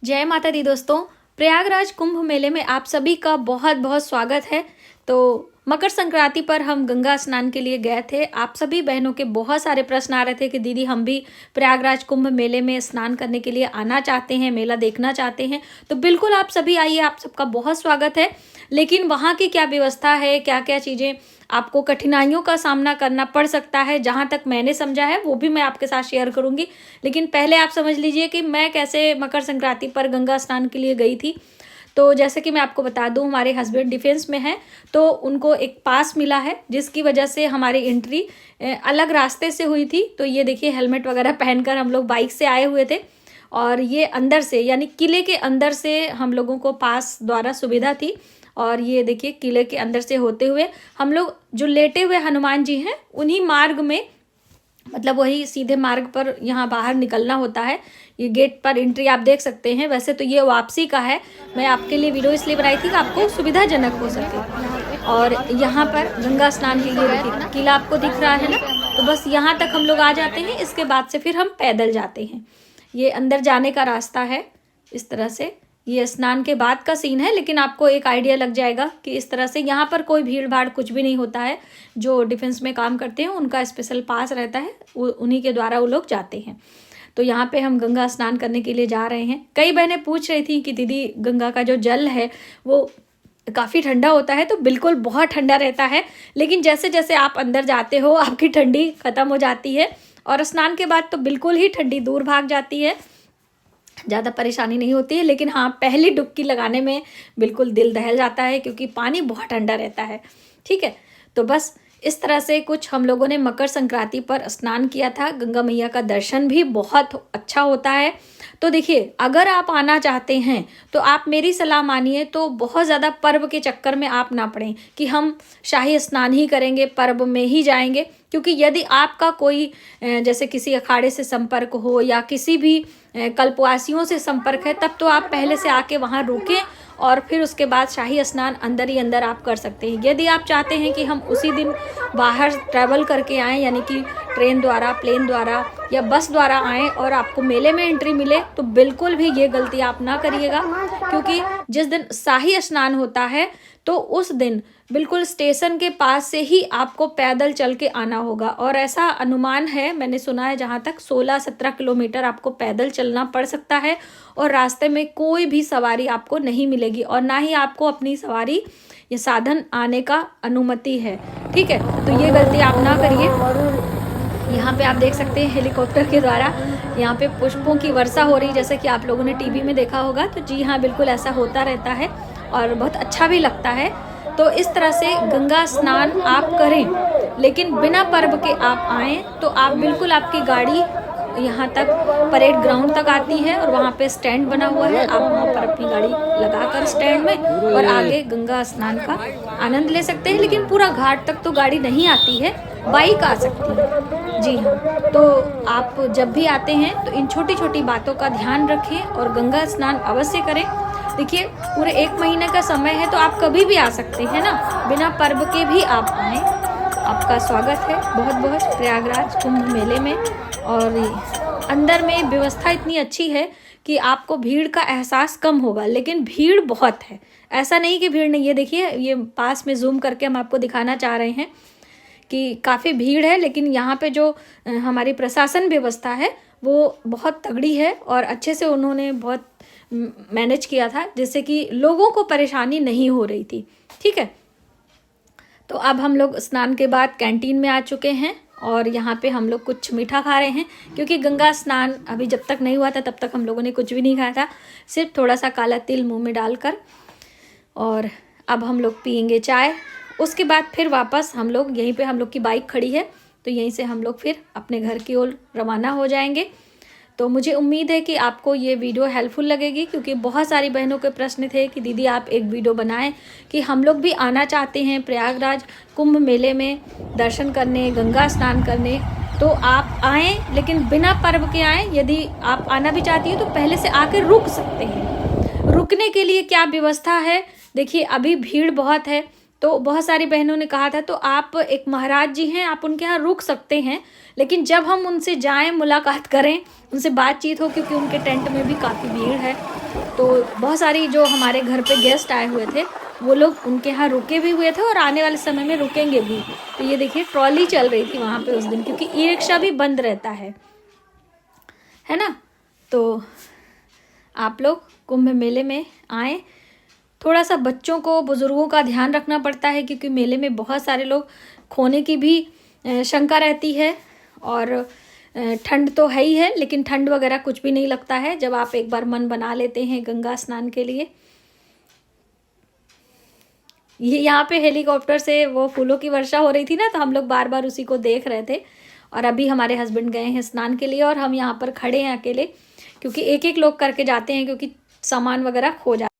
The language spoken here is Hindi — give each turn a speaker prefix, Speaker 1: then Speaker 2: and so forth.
Speaker 1: जय माता दी दोस्तों। प्रयागराज कुंभ मेले में आप सभी का बहुत बहुत स्वागत है। तो मकर संक्रांति पर हम गंगा स्नान के लिए गए थे। आप सभी बहनों के बहुत सारे प्रश्न आ रहे थे कि दीदी हम भी प्रयागराज कुंभ मेले में स्नान करने के लिए आना चाहते हैं, मेला देखना चाहते हैं। तो बिल्कुल आप सभी आइए, आप सबका बहुत स्वागत है। लेकिन वहाँ की क्या व्यवस्था है, क्या क्या चीज़ें आपको कठिनाइयों का सामना करना पड़ सकता है, जहाँ तक मैंने समझा है वो भी मैं आपके साथ शेयर करूँगी। लेकिन पहले आप समझ लीजिए कि मैं कैसे मकर संक्रांति पर गंगा स्नान के लिए गई थी। तो जैसे कि मैं आपको बता दूं, हमारे हस्बैंड डिफेंस में हैं, तो उनको एक पास मिला है जिसकी वजह से हमारी एंट्री अलग रास्ते से हुई थी। तो ये देखिए, हेलमेट वगैरह पहनकर हम लोग बाइक से आए हुए थे और ये अंदर से यानी किले के अंदर से हम लोगों को पास द्वारा सुविधा थी। और ये देखिए, किले के अंदर से होते हुए हम लोग जो लेटे हुए हनुमान जी हैं उन्हीं मार्ग में, मतलब वही सीधे मार्ग पर यहाँ बाहर निकलना होता है। ये गेट पर एंट्री आप देख सकते हैं। वैसे तो ये वापसी का है, मैं आपके लिए वीडियो इसलिए बनाई थी कि आपको सुविधाजनक हो सके। और यहाँ पर गंगा स्नान के लिए देखिए किला आपको दिख रहा है ना, तो बस यहाँ तक हम लोग आ जाते हैं। इसके बाद से फिर हम पैदल जाते हैं। ये अंदर जाने का रास्ता है इस तरह से। ये स्नान के बाद का सीन है, लेकिन आपको एक आइडिया लग जाएगा कि इस तरह से यहाँ पर कोई भीड़ भाड़ कुछ भी नहीं होता है। जो डिफेंस में काम करते हैं उनका स्पेशल पास रहता है, उन्हीं के द्वारा वो लोग जाते हैं। तो यहाँ पे हम गंगा स्नान करने के लिए जा रहे हैं। कई बहनें पूछ रही थी कि दीदी गंगा का जो जल है वो काफ़ी ठंडा होता है। तो बिल्कुल बहुत ठंडा रहता है, लेकिन जैसे जैसे आप अंदर जाते हो आपकी ठंडी ख़त्म हो जाती है और स्नान के बाद तो बिल्कुल ही ठंडी दूर भाग जाती है, ज़्यादा परेशानी नहीं होती है। लेकिन हाँ, पहली डुबकी लगाने में बिल्कुल दिल दहल जाता है क्योंकि पानी बहुत ठंडा रहता है। ठीक है, तो बस इस तरह से कुछ हम लोगों ने मकर संक्रांति पर स्नान किया था। गंगा मैया का दर्शन भी बहुत अच्छा होता है। तो देखिए, अगर आप आना चाहते हैं तो आप मेरी सलाह मानिए, तो बहुत ज़्यादा पर्व के चक्कर में आप ना पड़ें कि हम शाही स्नान ही करेंगे, पर्व में ही जाएंगे। क्योंकि यदि आपका कोई जैसे किसी अखाड़े से संपर्क हो या किसी भी कल्पवासियों से संपर्क है, तब तो आप पहले से आके वहाँ रुकें और फिर उसके बाद शाही स्नान अंदर ही अंदर आप कर सकते हैं। यदि आप चाहते हैं कि हम उसी दिन बाहर ट्रैवल करके आएँ, यानी कि ट्रेन द्वारा, प्लेन द्वारा या बस द्वारा आएँ और आपको मेले में एंट्री मिले, तो बिल्कुल भी ये गलती आप ना करिएगा। क्योंकि जिस दिन शाही स्नान होता है तो उस दिन बिल्कुल स्टेशन के पास से ही आपको पैदल चल के आना होगा। और ऐसा अनुमान है, मैंने सुना है जहाँ तक 16-17 किलोमीटर आपको पैदल चलना पड़ सकता है और रास्ते में कोई भी सवारी आपको नहीं मिलेगी और ना ही आपको अपनी सवारी या साधन आने का अनुमति है। ठीक है, तो ये गलती आप ना करिए। यहाँ पे आप देख सकते हैं हेलीकॉप्टर के द्वारा यहाँ पे पुष्पों की वर्षा हो रही, जैसे कि आप लोगों ने टीवी में देखा होगा। तो जी हाँ, बिल्कुल ऐसा होता रहता है और बहुत अच्छा भी लगता है। तो इस तरह से गंगा स्नान आप करें, लेकिन बिना पर्व के आप आएँ तो आप बिल्कुल, आपकी गाड़ी यहाँ तक परेड ग्राउंड तक आती है और वहाँ पे स्टैंड बना हुआ है। आप वहाँ पर अपनी गाड़ी लगाकर स्टैंड में और आगे गंगा स्नान का आनंद ले सकते हैं। लेकिन पूरा घाट तक तो गाड़ी नहीं आती है, बाइक आ सकती है। जी हाँ, तो आप जब भी आते हैं तो इन छोटी छोटी बातों का ध्यान रखें और गंगा स्नान अवश्य करें। देखिए, पूरे 1 महीने का समय है, तो आप कभी भी आ सकते हैं ना, बिना पर्व के भी आप आएँ। आपका स्वागत है बहुत बहुत प्रयागराज कुंभ मेले में। और अंदर में व्यवस्था इतनी अच्छी है कि आपको भीड़ का एहसास कम होगा, लेकिन भीड़ बहुत है। ऐसा नहीं कि भीड़ नहीं है। देखिए, ये पास में जूम करके हम आपको दिखाना चाह रहे हैं कि काफ़ी भीड़ है, लेकिन यहाँ पे जो हमारी प्रशासन व्यवस्था है वो बहुत तगड़ी है और अच्छे से उन्होंने बहुत मैनेज किया था, जिससे कि लोगों को परेशानी नहीं हो रही थी। ठीक है, तो अब हम लोग स्नान के बाद कैंटीन में आ चुके हैं और यहाँ पे हम लोग कुछ मीठा खा रहे हैं। क्योंकि गंगा स्नान अभी जब तक नहीं हुआ था तब तक हम लोगों ने कुछ भी नहीं खाया था, सिर्फ थोड़ा सा काला तिल मुंह में डालकर। और अब हम लोग पियेंगे चाय। उसके बाद फिर वापस हम लोग, यहीं पे हम लोग की बाइक खड़ी है, तो यहीं से हम लोग फिर अपने घर की ओर रवाना हो जाएंगे। तो मुझे उम्मीद है कि आपको ये वीडियो हेल्पफुल लगेगी, क्योंकि बहुत सारी बहनों के प्रश्न थे कि दीदी आप एक वीडियो बनाएं कि हम लोग भी आना चाहते हैं प्रयागराज कुंभ मेले में दर्शन करने, गंगा स्नान करने। तो आप आएँ, लेकिन बिना पर्व के आएँ। यदि आप आना भी चाहती हैं तो पहले से आकर रुक सकते हैं। रुकने के लिए क्या व्यवस्था है, देखिए अभी भीड़ बहुत है, तो बहुत सारी बहनों ने कहा था तो आप एक महाराज जी हैं, आप उनके यहाँ रुक सकते हैं, लेकिन जब हम उनसे जाएं, मुलाकात करें, उनसे बातचीत हो, क्योंकि उनके टेंट में भी काफ़ी भीड़ है। तो बहुत सारी जो हमारे घर पे गेस्ट आए हुए थे वो लोग उनके यहाँ रुके भी हुए थे और आने वाले समय में रुकेंगे भी। तो ये देखिए ट्रॉली चल रही थी वहाँ पे उस दिन, क्योंकि ई रिक्शा भी बंद रहता है ना। तो आप लोग कुंभ मेले में आएँ। थोड़ा सा बच्चों को, बुज़ुर्गों का ध्यान रखना पड़ता है, क्योंकि मेले में बहुत सारे लोग खोने की भी शंका रहती है। और ठंड तो है ही है, लेकिन ठंड वगैरह कुछ भी नहीं लगता है जब आप एक बार मन बना लेते हैं गंगा स्नान के लिए। ये यहाँ पे हेलीकॉप्टर से वो फूलों की वर्षा हो रही थी ना, तो हम लोग बार बार उसी को देख रहे थे। और अभी हमारे हस्बैंड गए हैं स्नान के लिए और हम यहाँ पर खड़े हैं अकेले, क्योंकि एक एक लोग करके जाते हैं, क्योंकि सामान वगैरह खो जाता है।